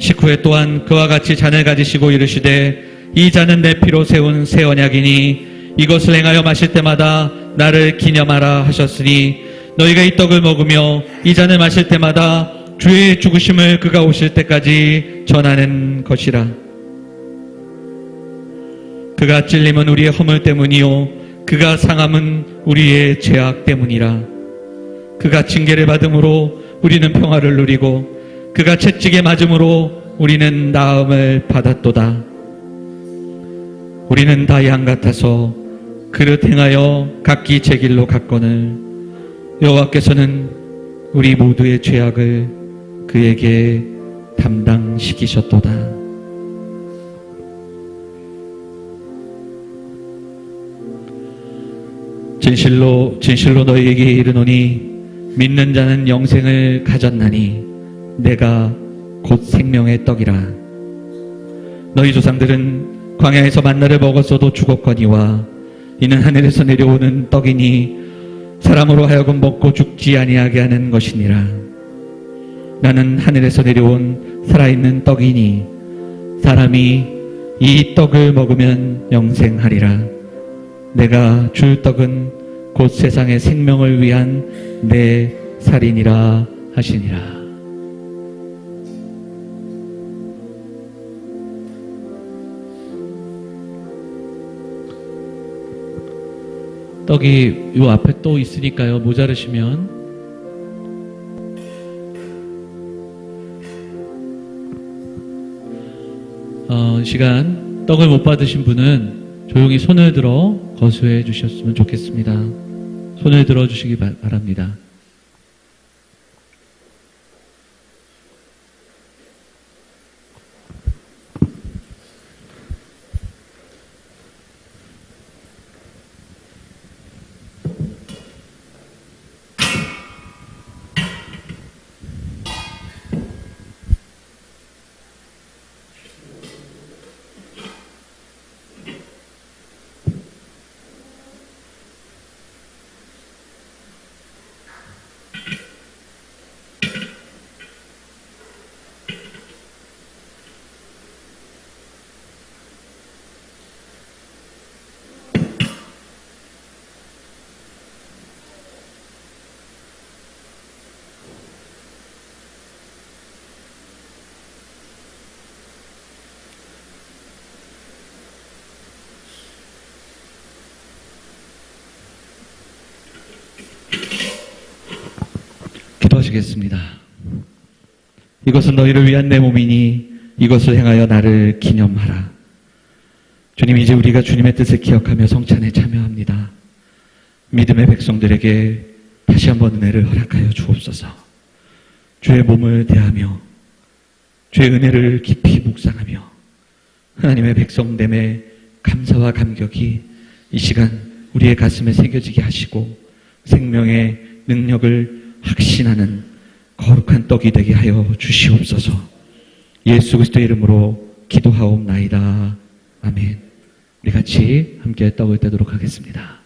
식후에 또한 그와 같이 잔을 가지시고 이르시되 이 잔은 내 피로 세운 새 언약이니 이것을 행하여 마실 때마다 나를 기념하라 하셨으니 너희가 이 떡을 먹으며 이 잔을 마실 때마다 주의 죽으심을 그가 오실 때까지 전하는 것이라. 그가 찔림은 우리의 허물 때문이요 그가 상함은 우리의 죄악 때문이라. 그가 징계를 받음으로 우리는 평화를 누리고 그가 채찍에 맞음으로 우리는 나음을 받았도다. 우리는 다 양 같아서 그릇 행하여 각기 제 길로 갔거늘 여호와께서는 우리 모두의 죄악을 그에게 담당시키셨도다. 진실로 너희에게 이르노니 믿는 자는 영생을 가졌나니 내가 곧 생명의 떡이라. 너희 조상들은 광야에서 만나를 먹었어도 죽었거니와 이는 하늘에서 내려오는 떡이니 사람으로 하여금 먹고 죽지 아니하게 하는 것이니라. 나는 하늘에서 내려온 살아있는 떡이니 사람이 이 떡을 먹으면 영생하리라. 내가 줄 떡은 곧 세상의 생명을 위한 내 살이니라 하시니라. 떡이 요 앞에 또 있으니까요. 모자르시면 시간 떡을 못 받으신 분은 조용히 손을 들어 거수해 주셨으면 좋겠습니다. 손을 들어 주시기 바랍니다. 기도하시겠습니다. 이것은 너희를 위한 내 몸이니 이것을 행하여 나를 기념하라. 주님, 이제 우리가 주님의 뜻을 기억하며 성찬에 참여합니다. 믿음의 백성들에게 다시 한번 은혜를 허락하여 주옵소서. 주의 몸을 대하며 주의 은혜를 깊이 묵상하며 하나님의 백성됨의 감사와 감격이 이 시간 우리의 가슴에 새겨지게 하시고 생명의 능력을 확신하는 거룩한 떡이 되게 하여 주시옵소서. 예수 그리스도의 이름으로 기도하옵나이다. 아멘. 우리 같이 함께 떡을 떼도록 하겠습니다.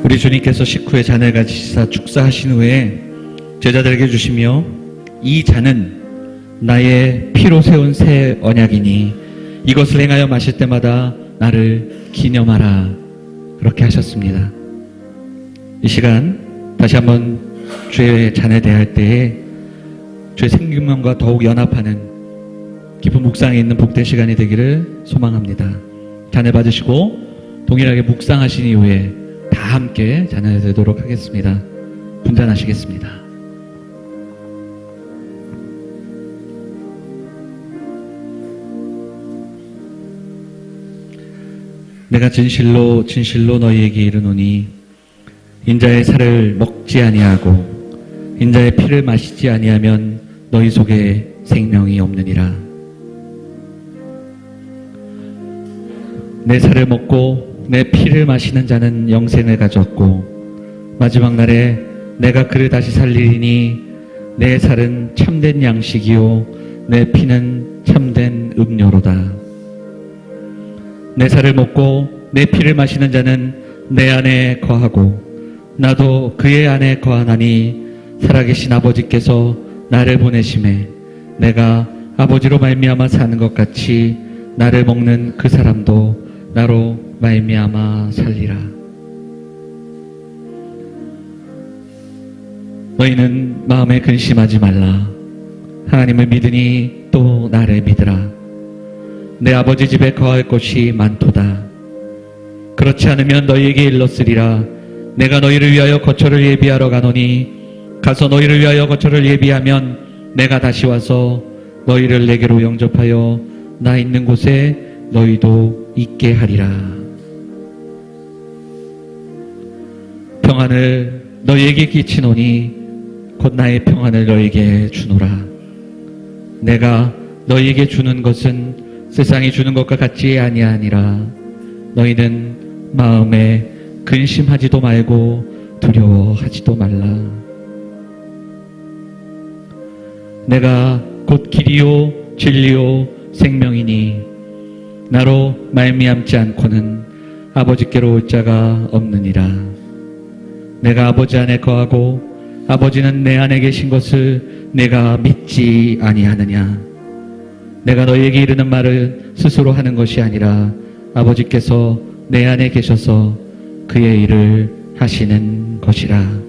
우리 주님께서 식후에 잔을 가지시사 축사하신 후에 제자들에게 주시며 이 잔은 나의 피로 세운 새 언약이니 이것을 행하여 마실 때마다 나를 기념하라. 그렇게 하셨습니다. 이 시간 다시 한번 주의 잔에 대할 때에 주의 생명과 더욱 연합하는 깊은 묵상에 있는 복된 시간이 되기를 소망합니다. 잔을 받으시고 동일하게 묵상하신 이후에 다 함께 잔을 들도록 하겠습니다. 분잔하시겠습니다. 내가 진실로 진실로 너희에게 이르노니 인자의 살을 먹지 아니하고 인자의 피를 마시지 아니하면 너희 속에 생명이 없느니라. 내 살을 먹고 내 피를 마시는 자는 영생을 가졌고 마지막 날에 내가 그를 다시 살리리니 내 살은 참된 양식이요 내 피는 참된 음료로다. 내 살을 먹고 내 피를 마시는 자는 내 안에 거하고 나도 그의 안에 거하나니 살아계신 아버지께서 나를 보내심에 내가 아버지로 말미암아 사는 것 같이 나를 먹는 그 사람도 나로 말미암아 살리라. 너희는 마음에 근심하지 말라. 하나님을 믿으니 또 나를 믿으라. 내 아버지 집에 거할 곳이 많도다. 그렇지 않으면 너희에게 일렀으리라. 내가 너희를 위하여 거처를 예비하러 가노니 가서 너희를 위하여 거처를 예비하면 내가 다시 와서 너희를 내게로 영접하여 나 있는 곳에 너희도 있게 하리라. 평안을 너희에게 끼치노니 곧 나의 평안을 너희에게 주노라. 내가 너희에게 주는 것은 세상이 주는 것과 같지 아니하니라. 너희는 마음에 근심하지도 말고 두려워하지도 말라. 내가 곧 길이요 진리요 생명이니 나로 말미암지 않고는 아버지께로 올 자가 없느니라. 내가 아버지 안에 거하고 아버지는 내 안에 계신 것을 내가 믿지 아니하느냐. 내가 너희에게 이르는 말을 스스로 하는 것이 아니라 아버지께서 내 안에 계셔서 그의 일을 하시는 것이라.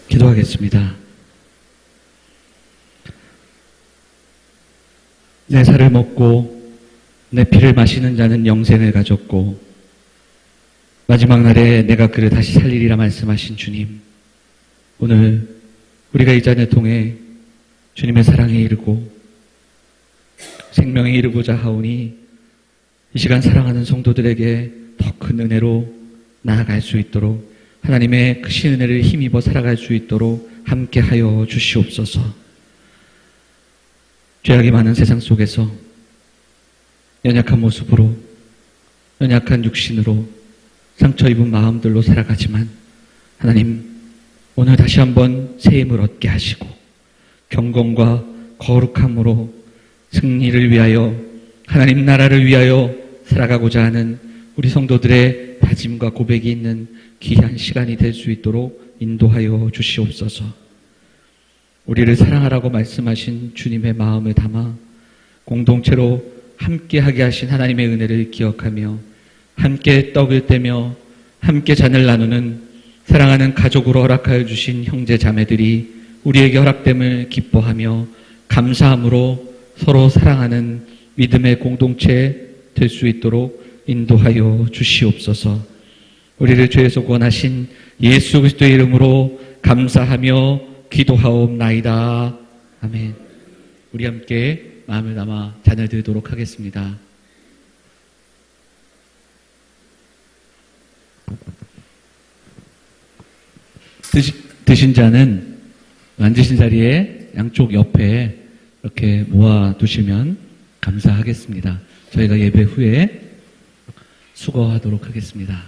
기도하겠습니다. 내 살을 먹고 내 피를 마시는 자는 영생을 가졌고 마지막 날에 내가 그를 다시 살리리라 말씀하신 주님, 오늘 우리가 이 잔을 통해 주님의 사랑에 이르고 생명에 이르고자 하오니 이 시간 사랑하는 성도들에게 더 큰 은혜로 나아갈 수 있도록 하나님의 크신 은혜를 힘입어 살아갈 수 있도록 함께하여 주시옵소서. 죄악이 많은 세상 속에서 연약한 모습으로, 연약한 육신으로, 상처 입은 마음들로 살아가지만 하나님, 오늘 다시 한번 새 힘을 얻게 하시고 경건과 거룩함으로 승리를 위하여, 하나님 나라를 위하여 살아가고자 하는 우리 성도들의 다짐과 고백이 있는 귀한 시간이 될 수 있도록 인도하여 주시옵소서. 우리를 사랑하라고 말씀하신 주님의 마음을 담아 공동체로 함께하게 하신 하나님의 은혜를 기억하며 함께 떡을 떼며 함께 잔을 나누는 사랑하는 가족으로 허락하여 주신 형제 자매들이 우리에게 허락됨을 기뻐하며 감사함으로 서로 사랑하는 믿음의 공동체 될 수 있도록 인도하여 주시옵소서. 우리를 죄에서 구원하신 예수 그리스도의 이름으로 감사하며 기도하옵나이다. 아멘. 우리 함께 마음을 담아 잔을 들도록 하겠습니다. 드신 잔은 앉으신 자리에 양쪽 옆에 이렇게 모아두시면 감사하겠습니다. 저희가 예배 후에 수거하도록 하겠습니다.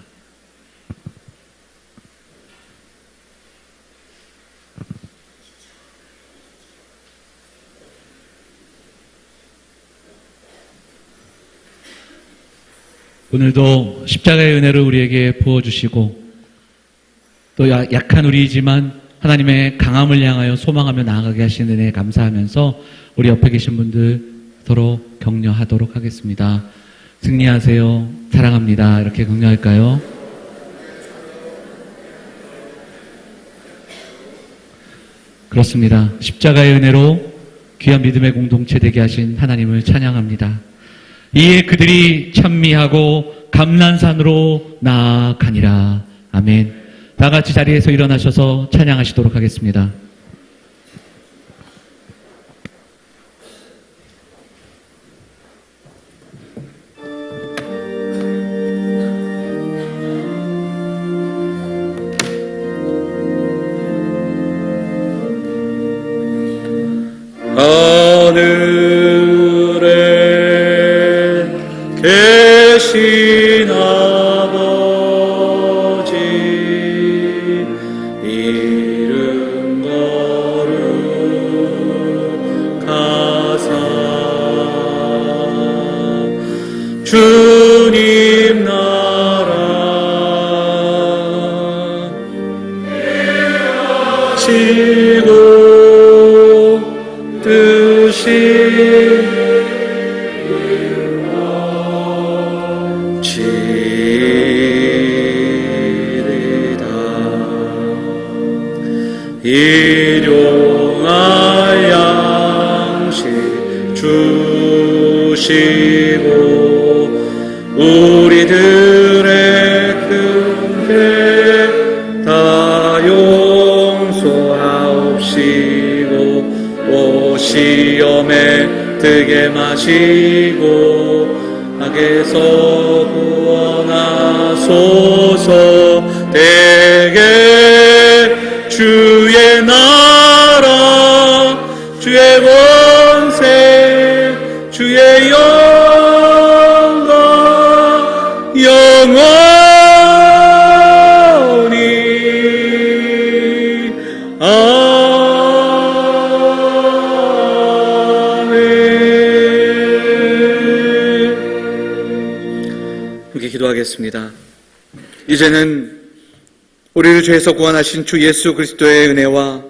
오늘도 십자가의 은혜를 우리에게 부어주시고 또 약한 우리이지만 하나님의 강함을 향하여 소망하며 나아가게 하시는 은혜에 감사하면서 우리 옆에 계신 분들 서로 격려하도록 하겠습니다. 승리하세요. 사랑합니다. 이렇게 격려할까요? 그렇습니다. 십자가의 은혜로 귀한 믿음의 공동체 되게 하신 하나님을 찬양합니다. 이에 그들이 찬미하고 감난산으로 나아가니라. 아멘. 다 같이 자리에서 일어나셔서 찬양하시도록 하겠습니다. 하늘에 주님 나라 지고 뜻이 지리다 일용할 양식 주시고 우리들의 큰 죄 다 용서하옵시고 오 시험에 들게 마시고 악에서 구원하소서. 대개 주의 나라 주의 권세 주의 영광 영원히 아멘. 함께 기도하겠습니다. 이제는 우리를 죄에서 구원하신 주 예수 그리스도의 은혜와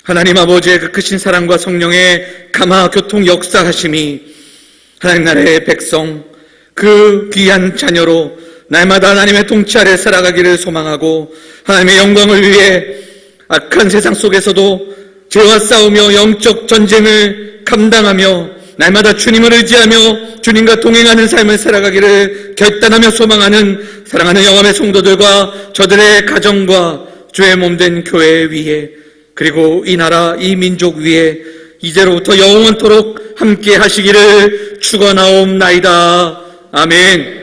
하나님 아버지의 그 크신 사랑과 성령의 감화 교통 역사하심이 하나님 나라의 백성 그 귀한 자녀로 날마다 하나님의 통치 아래 살아가기를 소망하고 하나님의 영광을 위해 악한 세상 속에서도 죄와 싸우며 영적 전쟁을 감당하며 날마다 주님을 의지하며 주님과 동행하는 삶을 살아가기를 결단하며 소망하는 사랑하는 영암의 성도들과 저들의 가정과 주의 몸된 교회 위에 그리고 이 나라 이 민족 위에 이제로부터 영원토록 함께 하시기를 축원하옵나이다. 아멘.